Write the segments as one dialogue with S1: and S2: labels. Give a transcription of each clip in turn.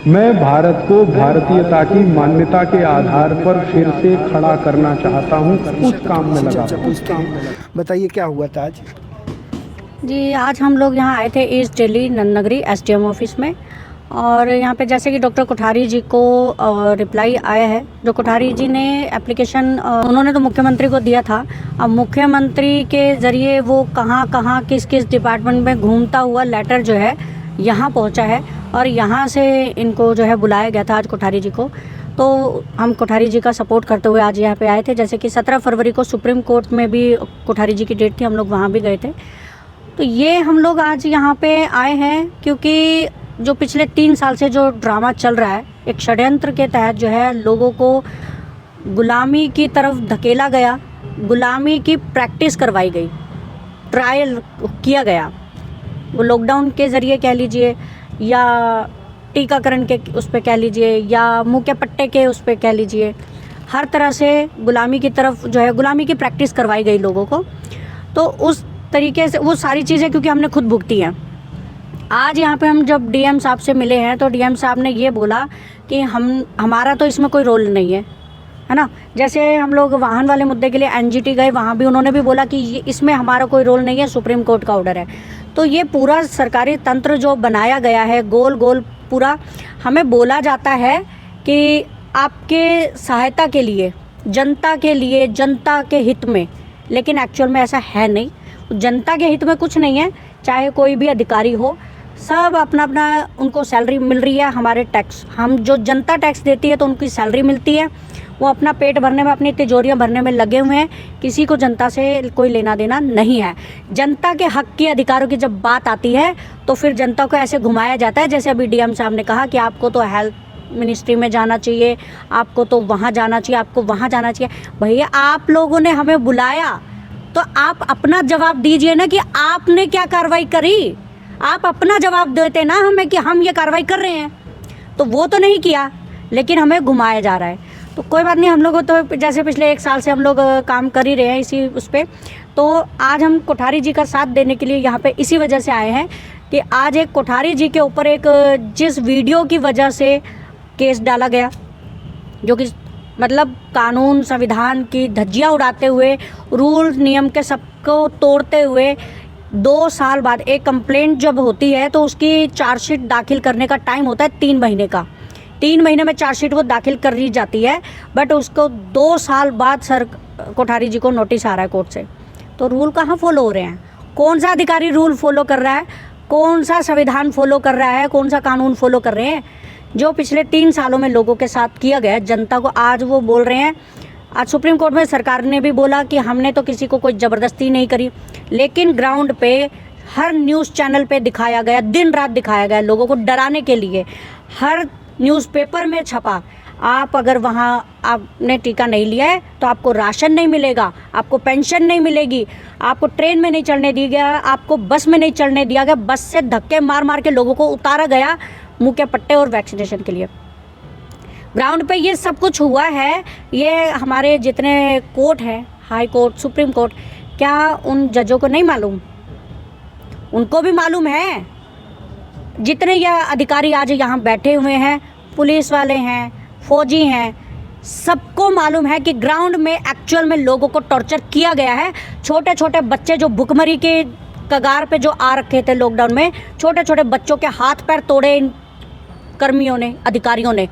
S1: मैं भारत को भारतीयता की मान्यता के आधार पर फिर से खड़ा करना चाहता हूं, उस काम में लगा।
S2: बताइए क्या हुआ था आज?
S3: जी, आज हम लोग यहाँ आए थे ईस्ट दिल्ली नन्नगरी एसडीएम ऑफिस में। और यहाँ पे जैसे कि डॉक्टर कोठारी जी को रिप्लाई आया है। जो कोठारी जी ने एप्लीकेशन उन्होंने तो मुख्यमंत्री को दिया था। अब मुख्यमंत्री के ज़रिए वो कहाँ कहाँ किस किस डिपार्टमेंट में घूमता हुआ लेटर जो है यहाँ पहुँचा है, और यहाँ से इनको जो है बुलाया गया था आज कोठारी जी को। तो हम कोठारी जी का सपोर्ट करते हुए आज यहाँ पे आए थे। जैसे कि 17 फरवरी को सुप्रीम कोर्ट में भी कोठारी जी की डेट थी, हम लोग वहाँ भी गए थे। तो ये हम लोग आज यहाँ पे आए हैं क्योंकि जो पिछले 3 साल से जो ड्रामा चल रहा है, एक षड्यंत्र के तहत जो है लोगों को गुलामी की तरफ धकेला गया, गुलामी की प्रैक्टिस करवाई गई, ट्रायल किया गया। वो लॉकडाउन के ज़रिए कह लीजिए, या टीकाकरण के उस पर कह लीजिए, या मुँह के पट्टे के उस पर कह लीजिए, हर तरह से गुलामी की तरफ जो है गुलामी की प्रैक्टिस करवाई गई लोगों को। तो उस तरीके से वो सारी चीज़ें क्योंकि हमने खुद भुगती हैं। आज यहाँ पे हम जब डीएम साहब से मिले हैं तो डीएम साहब ने ये बोला कि हमारा तो इसमें कोई रोल नहीं है ना। जैसे हम लोग वाहन वाले मुद्दे के लिए एनजीटी गए, वहाँ भी उन्होंने भी बोला कि ये इसमें हमारा कोई रोल नहीं है, सुप्रीम कोर्ट का ऑर्डर है। तो ये पूरा सरकारी तंत्र जो बनाया गया है गोल गोल पूरा, हमें बोला जाता है कि आपके सहायता के लिए, जनता के लिए, जनता के हित में, लेकिन एक्चुअल में ऐसा है नहीं। जनता के हित में कुछ नहीं है। चाहे कोई भी अधिकारी हो, सब अपना अपना उनको सैलरी मिल रही है। हमारे टैक्स, हम जो जनता टैक्स देती है तो उनकी सैलरी मिलती है। वो अपना पेट भरने में, अपनी तिजोरियां भरने में लगे हुए हैं। किसी को जनता से कोई लेना देना नहीं है। जनता के हक के अधिकारों की जब बात आती है तो फिर जनता को ऐसे घुमाया जाता है, जैसे अभी डीएम साहब ने कहा कि आपको तो हेल्थ मिनिस्ट्री में जाना चाहिए, आपको तो वहाँ जाना चाहिए, आपको वहाँ जाना चाहिए। भैया आप लोगों ने हमें बुलाया तो आप अपना जवाब दीजिए ना कि आपने क्या कार्रवाई करी। आप अपना जवाब देते ना हमें कि हम ये कार्रवाई कर रहे हैं, तो वो तो नहीं किया, लेकिन हमें घुमाया जा रहा है। तो कोई बात नहीं, हम लोग तो जैसे पिछले 1 साल से हम लोग काम कर ही रहे हैं इसी उस पर। तो आज हम कोठारी जी का साथ देने के लिए यहाँ पे इसी वजह से आए हैं कि आज एक कोठारी जी के ऊपर एक जिस वीडियो की वजह से केस डाला गया, जो कि मतलब कानून संविधान की धज्जियाँ उड़ाते हुए, रूल नियम के सबको तोड़ते हुए, 2 साल बाद एक कंप्लेंट जब होती है तो उसकी चार्जशीट दाखिल करने का टाइम होता है 3 महीने का। 3 महीने में चार्जशीट वो दाखिल कर दी जाती है, बट उसको 2 साल बाद सर कोठारी जी को नोटिस आ रहा है कोर्ट से। तो रूल कहाँ फॉलो हो रहे हैं? कौन सा अधिकारी रूल फॉलो कर रहा है? कौन सा संविधान फॉलो कर रहा है? कौन सा कानून फॉलो कर रहे हैं? जो पिछले 3 सालों में लोगों के साथ किया गया जनता को, आज वो बोल रहे हैं। आज सुप्रीम कोर्ट में सरकार ने भी बोला कि हमने तो किसी को कोई ज़बरदस्ती नहीं करी, लेकिन ग्राउंड पे हर न्यूज़ चैनल पे दिखाया गया, दिन रात दिखाया गया लोगों को डराने के लिए। हर न्यूज़पेपर में छपा, आप अगर वहाँ आपने टीका नहीं लिया है तो आपको राशन नहीं मिलेगा, आपको पेंशन नहीं मिलेगी, आपको ट्रेन में नहीं चढ़ने दिया गया, आपको बस में नहीं चढ़ने दिया गया। बस से धक्के मार मार के लोगों को उतारा गया मुँह के पट्टे और वैक्सीनेशन के लिए। ग्राउंड पे ये सब कुछ हुआ है। ये हमारे जितने कोर्ट हैं, हाई कोर्ट, सुप्रीम कोर्ट, क्या उन जजों को नहीं मालूम? उनको भी मालूम है। जितने यह अधिकारी आज यहाँ बैठे हुए हैं, पुलिस वाले हैं, फौजी हैं, सबको मालूम है कि ग्राउंड में एक्चुअल में लोगों को टॉर्चर किया गया है। छोटे छोटे बच्चे जो भुखमरी के कगार पे जो आ रखे थे लॉकडाउन में, छोटे छोटे बच्चों के हाथ पैर तोड़े इन कर्मियों ने, अधिकारियों ने।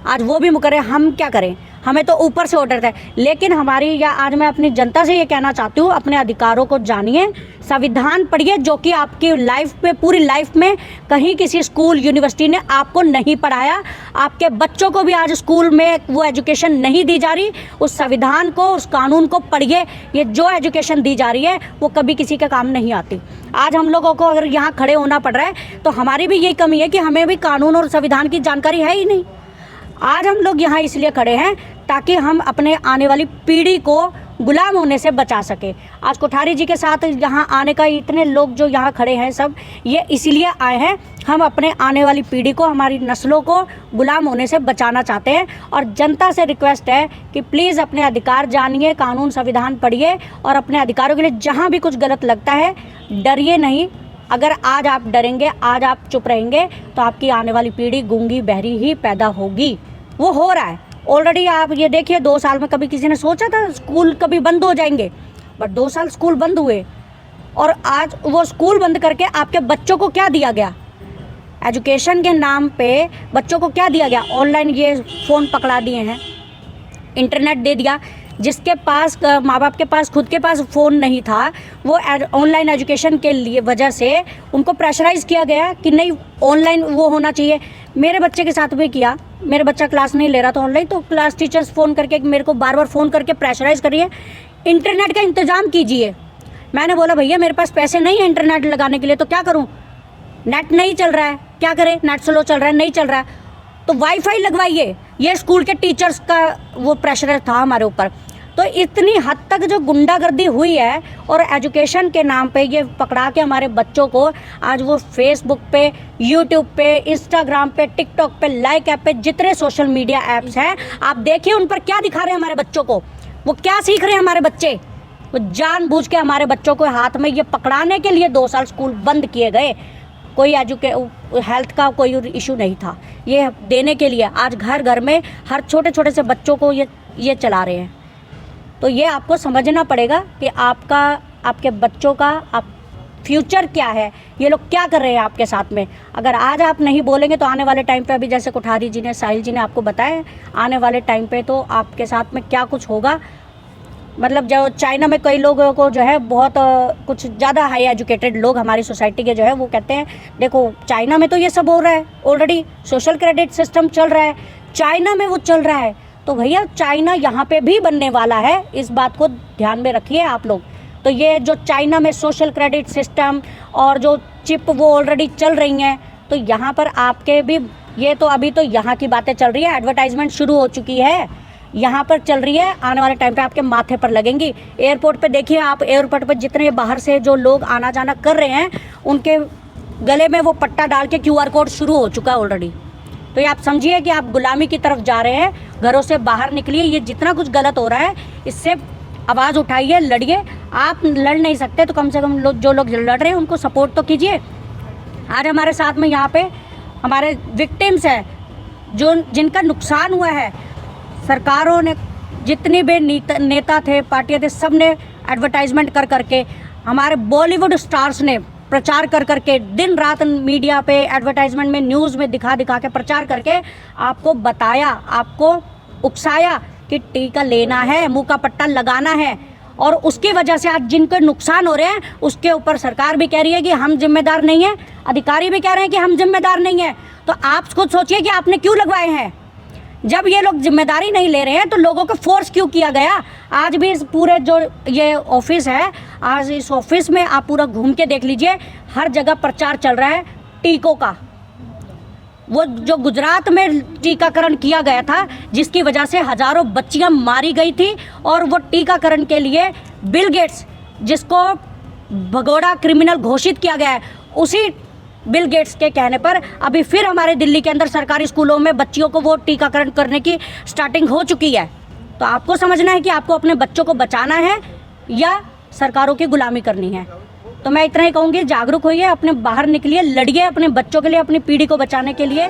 S3: आज वो भी मुकर्रे, हम क्या करें? हमें तो ऊपर से ऑर्डर था। लेकिन हमारी, या आज मैं अपनी जनता से ये कहना चाहती हूँ, अपने अधिकारों को जानिए, संविधान पढ़िए, जो कि आपकी लाइफ में, पूरी लाइफ में कहीं किसी स्कूल यूनिवर्सिटी ने आपको नहीं पढ़ाया। आपके बच्चों को भी आज स्कूल में वो एजुकेशन नहीं दी जा रही। उस संविधान को, उस कानून को पढ़िए। ये जो एजुकेशन दी जा रही है वो कभी किसी के काम नहीं आती। आज हम लोगों को अगर यहाँ खड़े होना पड़ रहा है तो हमारी भी यही कमी है कि हमें भी कानून और संविधान की जानकारी है ही नहीं। आज हम लोग यहाँ इसलिए खड़े हैं ताकि हम अपने आने वाली पीढ़ी को गुलाम होने से बचा सके। आज कोठारी जी के साथ यहाँ आने का इतने लोग जो यहाँ खड़े हैं, सब ये इसीलिए आए हैं। हम अपने आने वाली पीढ़ी को, हमारी नस्लों को गुलाम होने से बचाना चाहते हैं। और जनता से रिक्वेस्ट है कि प्लीज़ अपने अधिकार जानिए, कानून संविधान पढ़िए और अपने अधिकारों के लिए जहाँ भी कुछ गलत लगता है डरिए नहीं, अगर आज आप डरेंगे, आज आप चुप रहेंगे, तो आपकी आने वाली पीढ़ी गूंगी बहरी ही पैदा होगी। वो हो रहा है ऑलरेडी। आप ये देखिए 2 साल में कभी किसी ने सोचा था स्कूल कभी बंद हो जाएंगे, बट 2 साल स्कूल बंद हुए, और आज वो स्कूल बंद करके आपके बच्चों को क्या दिया गया? एजुकेशन के नाम पे बच्चों को क्या दिया गया? ऑनलाइन ये फ़ोन पकड़ा दिए हैं, इंटरनेट दे दिया। जिसके पास माँ बाप के पास खुद के पास फ़ोन नहीं था, वो ऑनलाइन एजुकेशन के लिए वजह से उनको प्रेशराइज़ किया गया कि नहीं ऑनलाइन वो होना चाहिए। मेरे बच्चे के साथ भी किया। मेरा बच्चा क्लास नहीं ले रहा था ऑनलाइन, तो क्लास टीचर्स फ़ोन करके मेरे को बार बार फ़ोन करके प्रेशराइज़ करिए, इंटरनेट का इंतज़ाम कीजिए। मैंने बोला भैया मेरे पास पैसे नहीं है इंटरनेट लगाने के लिए, तो क्या करूँ? नेट नहीं चल रहा है, क्या करें? नेट स्लो चल रहा है, नहीं चल रहा है, तो वाईफाई लगवाइए। ये स्कूल के टीचर्स का वो प्रेशर था हमारे ऊपर। तो इतनी हद तक जो गुंडागर्दी हुई है, और एजुकेशन के नाम पे ये पकड़ा के हमारे बच्चों को आज वो फेसबुक पे, यूट्यूब पे, इंस्टाग्राम पे, टिकटॉक पे, लाइक ऐप पे, जितने सोशल मीडिया ऐप्स हैं, आप देखिए उन पर क्या दिखा रहे हैं हमारे बच्चों को। वो क्या सीख रहे हैं हमारे बच्चे? वो जानबूझ के हमारे बच्चों को हाथ में ये पकड़ाने के लिए 2 साल स्कूल बंद किए गए। कोई हेल्थ का कोई इशू नहीं था, ये देने के लिए आज घर घर में हर छोटे छोटे से बच्चों को ये चला रहे हैं। तो ये आपको समझना पड़ेगा कि आपके बच्चों का फ्यूचर क्या है, ये लोग क्या कर रहे हैं आपके साथ में। अगर आज आप नहीं बोलेंगे तो आने वाले टाइम पे, अभी जैसे कोठारी जी ने, साहिल जी ने आपको बताया, आने वाले टाइम पे तो आपके साथ में क्या कुछ होगा। मतलब जो चाइना में कई लोगों को जो है बहुत कुछ ज़्यादा हाई एजुकेटेड लोग हमारी सोसाइटी के जो है वो कहते हैं देखो चाइना में तो ये सब हो रहा है, ऑलरेडी सोशल क्रेडिट सिस्टम चल रहा है, चाइना में वो चल रहा है, तो भैया चाइना यहाँ पे भी बनने वाला है। इस बात को ध्यान में रखिए आप लोग। तो ये जो चाइना में सोशल क्रेडिट सिस्टम और जो चिप वो ऑलरेडी चल रही हैं, तो यहाँ पर आपके भी ये तो अभी तो यहाँ की बातें चल रही है, एडवर्टाइजमेंट शुरू हो चुकी है, यहाँ पर चल रही है, आने वाले टाइम पे आपके माथे पर लगेंगी। एयरपोर्ट पे देखिए आप, एयरपोर्ट पे जितने बाहर से जो लोग आना जाना कर रहे हैं, उनके गले में वो पट्टा डाल के QR कोड शुरू हो चुका है ऑलरेडी। तो ये आप समझिए कि आप गुलामी की तरफ जा रहे हैं। घरों से बाहर निकलिए, ये जितना कुछ गलत हो रहा है इससे आवाज़ उठाइए, लड़िए। आप लड़ नहीं सकते तो कम से कम जो लोग लड़ रहे हैं उनको सपोर्ट तो कीजिए। आज हमारे साथ में यहाँ पे हमारे विक्टिम्स हैं, जिनका नुकसान हुआ है। सरकारों ने, जितने भी नेता थे, पार्टियाँ थे, सब ने एडवर्टाइजमेंट कर करके, हमारे बॉलीवुड स्टार्स ने प्रचार कर करके, दिन रात मीडिया पे, एडवर्टाइजमेंट में, न्यूज़ में दिखा के प्रचार करके आपको बताया, आपको उकसाया कि टीका लेना है, मुंह का पट्टा लगाना है। और उसकी वजह से आज जिनको नुकसान हो रहे हैं उसके ऊपर सरकार भी कह रही है कि हम जिम्मेदार नहीं हैं, अधिकारी भी कह रहे हैं कि हम जिम्मेदार नहीं हैं। तो आप खुद सोचिए कि आपने क्यों लगवाए हैं। जब ये लोग जिम्मेदारी नहीं ले रहे हैं तो लोगों को फोर्स क्यों किया गया। आज भी इस पूरे जो ये ऑफिस है, आज इस ऑफिस में आप पूरा घूम के देख लीजिए, हर जगह प्रचार चल रहा है टीकों का। वो जो गुजरात में टीकाकरण किया गया था, जिसकी वजह से हज़ारों बच्चियां मारी गई थी, और वो टीकाकरण के लिए बिल गेट्स, जिसको भगोड़ा क्रिमिनल घोषित किया गया है, उसी बिल गेट्स के कहने पर अभी फिर हमारे दिल्ली के अंदर सरकारी स्कूलों में बच्चियों को वो टीकाकरण करने की स्टार्टिंग हो चुकी है। तो आपको समझना है कि आपको अपने बच्चों को बचाना है या सरकारों की गुलामी करनी है। तो मैं इतना ही कहूँगी, जागरूक होइए, अपने बाहर निकलिए, लड़िए अपने बच्चों के लिए, अपनी पीढ़ी को बचाने के लिए।